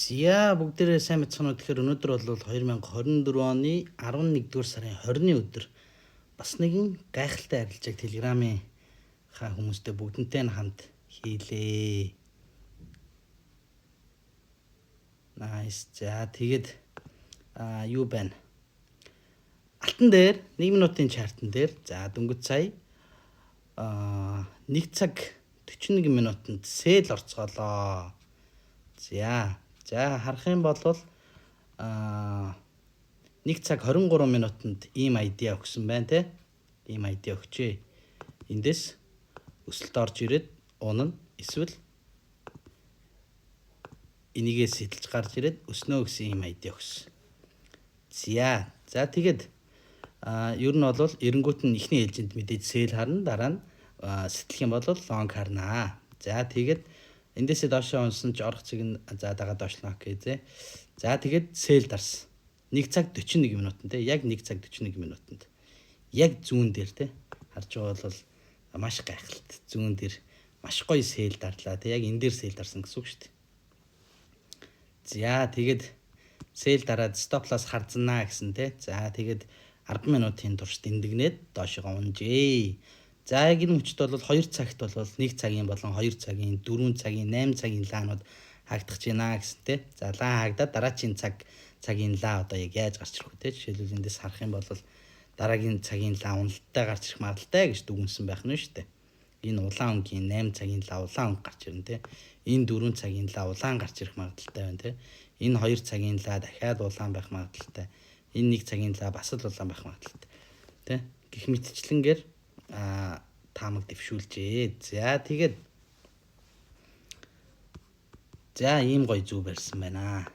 Зя бүгдээрээ сайн мэдсэн үү тэгэхээр өнөөдөр бол 2024 оны 11-р сарын 20-ны өдөр бас нэгэн гайхалтай арилжааг Телеграмын хүмүүстэй бүгднтэй нь хамт хийлээ. Nice. За тэгээд юу байна? Алтан дээр 1 минутын чартан дээр за дөнгөж сая 1 цаг 41 минутанд сэл орцгоолоо. За харах юм бол 1 цаг 23 минутанд ийм ID өгсөн байна те. Ийм ID өгчээ. Эндээс өсөлт орж ирээд унана эсвэл энийгээ сэтэлж гарч ирээд өснөө гэсэн ийм ID өгсөн. За тэгээд ер нь бол эренгүүт нь ихний ээлжинд мэдээж сэл харна, дараа нь сэтэлх юм бол лонг харнаа. За тэгээд эндээсээ доошоо унсан ч орох цэг нь дагаад доошлоо гэзээ. За тэгээд сэл дарсан. 1 цаг 41 минутанд те. Яг 1 цаг 41 минутанд. Яг зүүн дээр те. Харж байгаа бол маш гайхалтай. Зүүн дээр маш гоё сэл дарлаа те. Яг энэ дээр сэл дарсан гэсэн үг шүү дээ. За тэгээд сэл дараад стоп лосс харзнаа гэсэн те. За тэгээд 10 минутын турш дэндэгнээд доошоо унжээ. За яг энэ хүчтэй бол 2 цагт бол 1 цагийн болон 2 цагийн 4 цагийн 8 цагийн лаанууд хаагдах гэж байна гэсэн те. За лаан хаагдаад дараачийн цагийн лаа одоо яг яаж гарч ирэх вэ те. Жишээлбэл эндээс харах юм бол дараагийн цагийн лаа уналттай гарч ирэх магадaltaй гэж дүгнсэн байх нь шүү дээ. Энэ улаан өнгийн 8 цагийн лаа улаан өнг гарч ирнэ те. Энэ 4 цагийн лаа улаан гарч ирэх магадaltaй байна те. Энэ 2 цагийн лаа дахиад улаан байх магадaltaй. Энэ 1 цагийн лаа бас л улаан байх магадaltaй. Тэ. Гэх мэтчлэнгээр таамаг дэвшүүлжээ. За тэгээд ийм гоё зүг барьсан байна.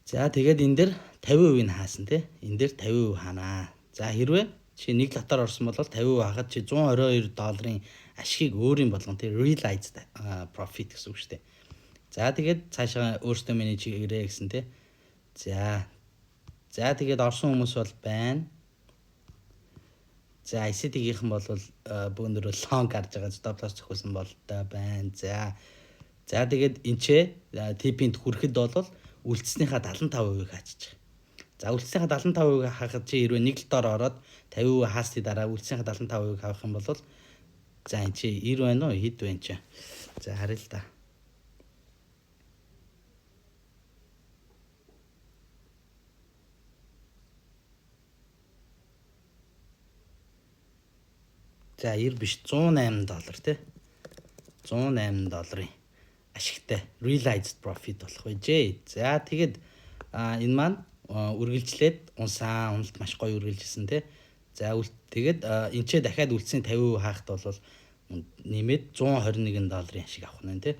За тэгээд энэ дэр 50% нь хаасан тий. Энэ дэр 50% хаанаа. За хэрвээ чи нэг лотоор орсон бол 50% хахад чи $122 ашигыг өөрийн болгон тий realized profit гэсэн үг шүү дээ. За тэгээд цаашаа өөртөө менеж хийгэрээ гэсэн тий. За тэгээд орсон хүмүүс бол байна. За ICT-гийнхэн бол бөөндөр лонг гарч байгаа stop loss зохиосон болтой байна. За тэгээд энчээ TP-нд хүрэхэд бол үлдснийхаа 75% хаачиж. За үлдснийхаа 75% хахад чи хэрвээ нэг лотоор ороод 50% хаасны дараа үлдснийхаа 75% авах юм бол за энэ чи 90 байна уу хэд вэ чи. За харъя л да. За 90 биш $108 тий. $108 ашигтай realized profit болох байжээ. За тэгээд энэ маань үргэлжлээд уналт маш гоё үргэлжилсэн тий. За тэгээд энэ ч дахиад үлдсэн 50% хаахт бол нэмээд $121 ашиг авах нь тий.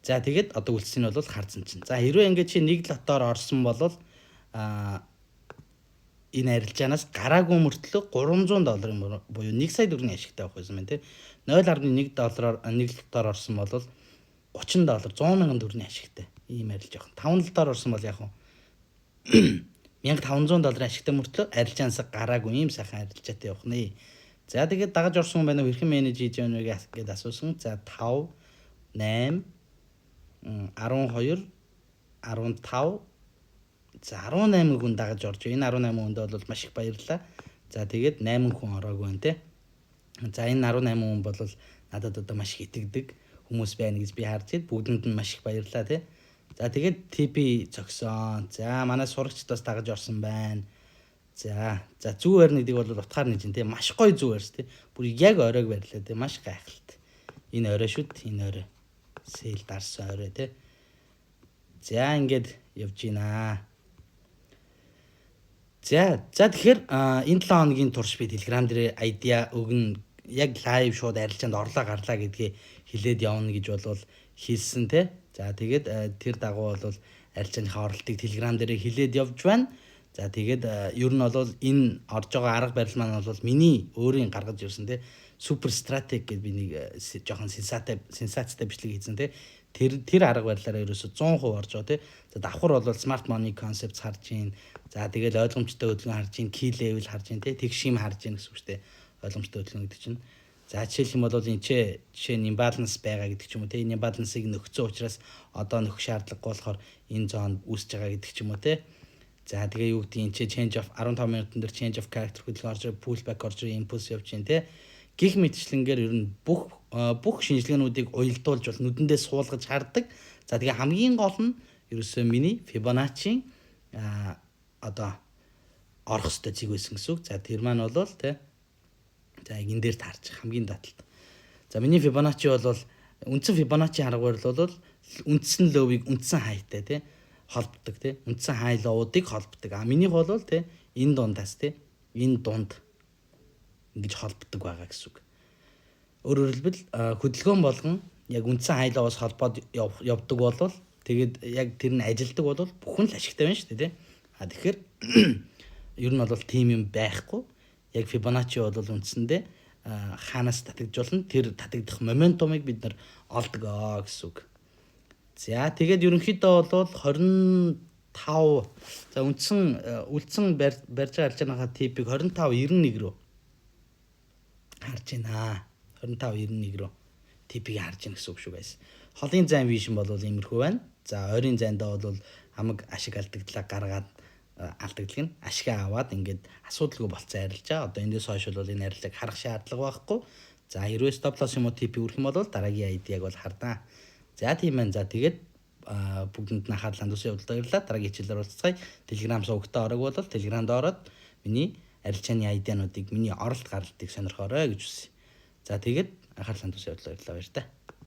За тэгээд одоо үлдсэн нь бол харсан чинь. За хэрвээ ингээд чи нэг лотоор орсон бол энэ арилжаанаас гараагүй мөртлөө $300 буюу 1 сая төгрөгийн ашигтай авах байсан байна тий. $0.1-оор 1 лотоор орсон бол $30 100,000 төгрөгийн ашигтай ийм арилж авах. 5 лотоор орсон бол яг $1,500 ашигтай мөртлөө арилжаанаас гараагүй ийм сайхан арилжаатай явах нэ. За тэгээд дагаж орсон хүн байна уу хэрхэн менеж хийж яана вэ гэдээ асуусан. За 5 8 12 15 за 18 хүн дагаж орж байна. Энэ 18 хүнд бол маш их баярлалаа. За тэгээд 8 хүн ороогүй байна те. За энэ 18 хүн бол надад одоо маш их итгэдэг хүмүүс байна гэж би харж байна. Бүгдэнд нь маш их баярлалаа те. За тэгээд TP зогсон. За манай сурагчд бас дагаж орсон байна. За зүү барь нэгдэг бол утгаар нэж те. Маш гоё зүү барьс те. Бүр яг оройг барьлаа те. Маш гайхалтай. Энэ орой шүт энэ орой. Сэл дарсан орой те. За ингээд явж гинэ. За тэгэхээр энэ 7 хоногийн турш би Telegram дээр ID өгнө. Яг лайв шууд арилжаанд орлоо гарлаа гэдгээ хэлээд явна гэж бол хэлсэн те. За тэгээд тэр дагуу бол арилжааныхаа оролтыг Telegram дээр хэлээд явж байна. За тэгээд ер нь бол энэ орж байгаа арга барил маань бол миний өөрийн гаргаж ирсэн те. Супер стратеги гэд би нэг жоохон сенсацтай бичлэг хийсэн те. Тэр арга барилаараа ерөөсө 100% орж байгаа те. За давхар бол smart money concepts харж гин. За тэгэл ойлгомжтой хөдөлгөөн харж гин, key level харж гин те. Тэгш юм харж гин гэсэн үг шүү дээ. Ойлгомжтой хөдөлгөөн гэдэг чинь. За жишээлх юм бол энэ жишээ нь имбаланс байгаа гэдэг ч юм уу те. Энэ имбалансыг нөхцөн учраас одоо нөхөх шаардлагагүй болохоор энэ зоонд үүсэж байгаа гэдэг ч юм уу те. За тэгээ юу гэдэг энэ change of 15 минутын дээр change of character хөдөлгөөн орж pullback орж impulse явж гин те. Гих мэтчлэнгээр ер нь бүх шинжилгээнүүдийг уялдуулж бол нүдэндээ суулгаж хардаг. За тэгээ хамгийн гол нь ерөөсөө миний Fibonacci одоо орох ёстой зэг байсан гэсэн үг. За тэр маань бол те. За энэ дээр таарч хамгийн дааталт. За миний Fibonacci бол үндсэн Fibonacci арга барил бол үндсэн ловыг үндсэн хайтай те холбдог те. Үндсэн хай ловуудыг холбдог. Минийх бол те энэ дундаас те энэ дунд ингэж холбдог байгаа гэсэн үг. Өөрөөр хэлбэл хөдөлгөөн болгон яг үндсэн хай ловоос холбоод явдаг бол тэгээд яг тэр нь ажилдаг бол бүхэн л ашигтай байна шүү дээ те. Тэгэхээр ер нь бол тийм юм байхгүй. Яг Fibonacci бол үндсэндээ хаанаас татагдж болно тэр татагдах моментумыг бид нар олдгоо гэсэн үг. За тэгээд ерөнхийдөө бол 25 за үлдсэн барьж байгаа арчааныхаа типийг 25 91 рүү харж байна. 25 91 рүү типийг харж байна гэсэн үг шүү guys. Холын зайн вишн бол иймэрхүү байна. За ойрын зайндаа бол хамаг ашиг алдагдлаа гаргаад алдагдлыг нь ашигаа аваад ингээд асуудалгүй болцсон арилжаа. Одоо эндээс хойш бол энэ арилжааг харах шаардлага байхгүй. За хэрвээ stop loss юм уу тип үрэх юм бол дараагийн ID-яг бол хардаа. За тийм байна. За тэгээд бүгдэнд нь анхаарлаа хандуулсан явдал баярлалаа. Дараагийн хичээлээр уулзцгаая. Telegram сувагтаа орог бол Telegram-д ороод миний арилжааны ID-нуудыг миний оролт гаралтыг сонирхоорой гэж үсэ. За тэгээд анхаарлаа хандуулсан явдал баярлалаа баяр та.